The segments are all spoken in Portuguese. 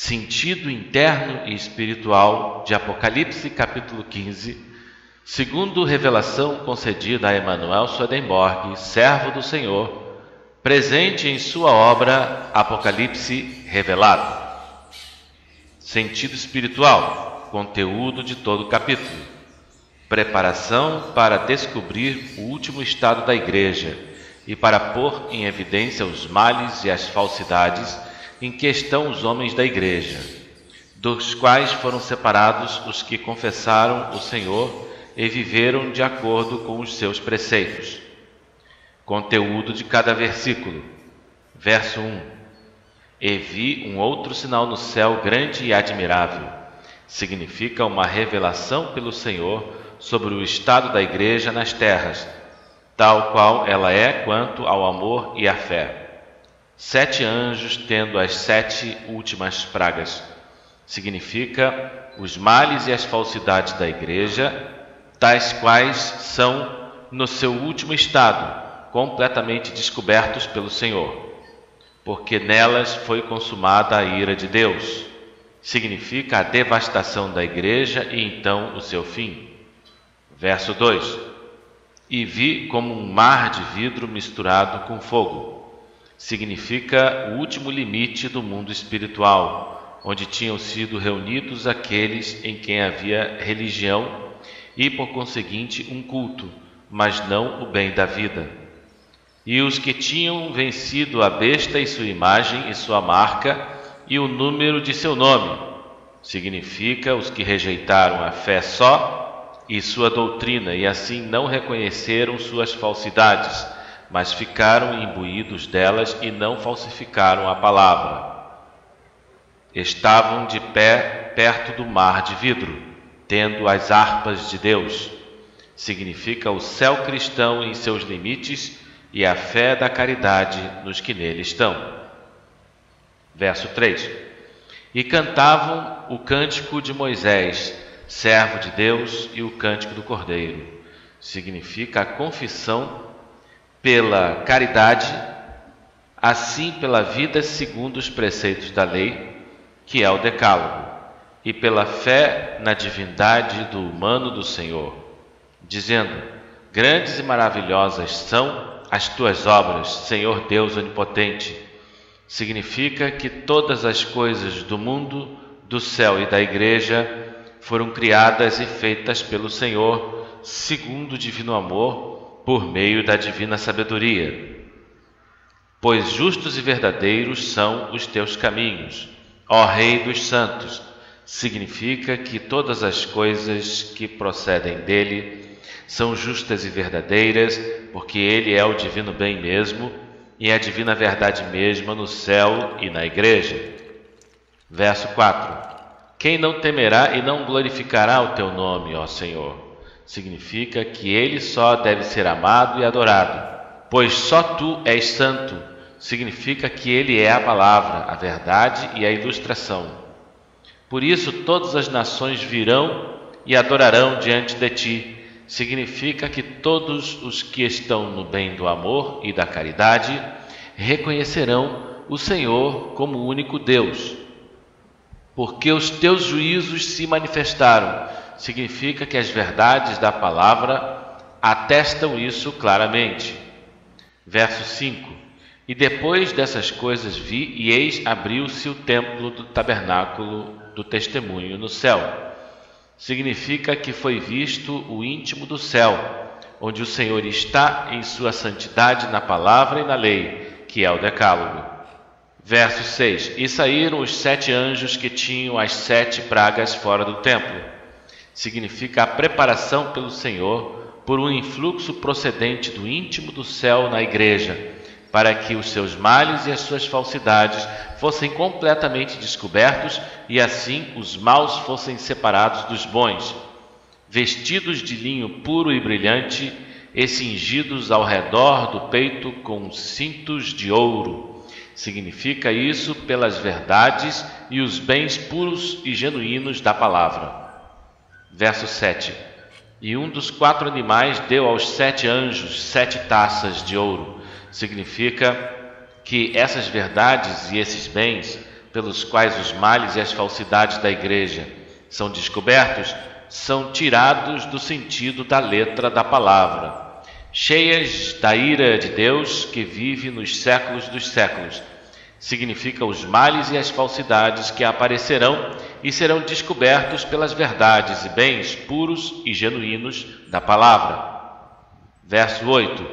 Sentido interno e espiritual de Apocalipse capítulo 15, segundo revelação concedida a Emanuel Swedenborg, servo do Senhor, presente em sua obra Apocalipse Revelado. Sentido espiritual, conteúdo de todo o capítulo. Preparação para descobrir o último estado da Igreja e para pôr em evidência os males e as falsidades em que estão os homens da Igreja, dos quais foram separados os que confessaram o Senhor e viveram de acordo com os seus preceitos. Conteúdo de cada versículo. Verso 1. E vi um outro sinal no céu grande e admirável. Significa uma revelação pelo Senhor sobre o estado da Igreja nas terras, tal qual ela é quanto ao amor e à fé. 7 anjos tendo as 7 últimas pragas. Significa os males e as falsidades da Igreja, tais quais são, no seu último estado, completamente descobertos pelo Senhor, porque nelas foi consumada a ira de Deus. Significa a devastação da Igreja e então o seu fim. Verso 2. E vi como um mar de vidro misturado com fogo. Significa o último limite do mundo espiritual, onde tinham sido reunidos aqueles em quem havia religião e, por conseguinte, um culto, mas não o bem da vida. E os que tinham vencido a besta e sua imagem e sua marca e o número de seu nome. Significa os que rejeitaram a fé só e sua doutrina e assim não reconheceram suas falsidades, mas ficaram imbuídos delas e não falsificaram a palavra. Estavam de pé perto do mar de vidro, tendo as harpas de Deus. Significa o céu cristão em seus limites e a fé da caridade nos que nele estão. Verso 3. E cantavam o cântico de Moisés, servo de Deus, e o cântico do Cordeiro. Significa a confissão pela caridade, assim pela vida segundo os preceitos da lei, que é o Decálogo, e pela fé na divindade do humano do Senhor, dizendo: grandes e maravilhosas são as tuas obras, Senhor Deus onipotente. Significa que todas as coisas do mundo, do céu e da Igreja foram criadas e feitas pelo Senhor, segundo o divino amor, por meio da divina sabedoria. Pois justos e verdadeiros são os teus caminhos, ó Rei dos santos. Significa que todas as coisas que procedem dele são justas e verdadeiras, porque ele é o divino bem mesmo e a divina verdade mesma no céu e na Igreja. Verso 4. Quem não temerá e não glorificará o teu nome, ó Senhor? Significa que ele só deve ser amado e adorado, pois só tu és santo. Significa que ele é a palavra, a verdade e a ilustração. Por isso todas as nações virão e adorarão diante de ti. Significa que todos os que estão no bem do amor e da caridade reconhecerão o Senhor como o único Deus, porque os teus juízos se manifestaram. Significa que as verdades da palavra atestam isso claramente. Verso 5. E depois dessas coisas vi, e eis abriu-se o templo do tabernáculo do testemunho no céu. Significa que foi visto o íntimo do céu, onde o Senhor está em sua santidade na palavra e na lei, que é o Decálogo. Verso 6. E saíram os 7 anjos que tinham as 7 pragas fora do templo. Significa a preparação pelo Senhor por um influxo procedente do íntimo do céu na Igreja, para que os seus males e as suas falsidades fossem completamente descobertos e assim os maus fossem separados dos bons, vestidos de linho puro e brilhante e cingidos ao redor do peito com cintos de ouro. Significa isso pelas verdades e os bens puros e genuínos da palavra. Verso 7. E um dos 4 animais deu aos 7 anjos 7 taças de ouro. Significa que essas verdades e esses bens pelos quais os males e as falsidades da igreja são descobertos, são tirados do sentido da letra da palavra, cheias da ira de Deus que vive nos séculos dos séculos. Significa os males e as falsidades que aparecerão e serão descobertos pelas verdades e bens puros e genuínos da palavra. Verso 8: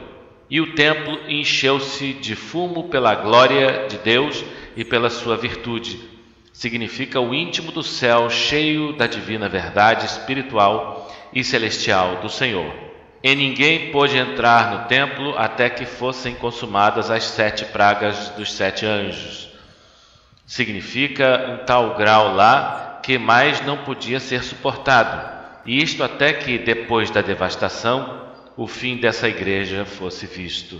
E o templo encheu-se de fumo pela glória de Deus e pela sua virtude. Significa o íntimo do céu cheio da divina verdade espiritual e celestial do Senhor. E ninguém pôde entrar no templo até que fossem consumadas as 7 pragas dos 7 anjos. Significa um tal grau lá que mais não podia ser suportado, e isto até que, depois da devastação, o fim dessa igreja fosse visto.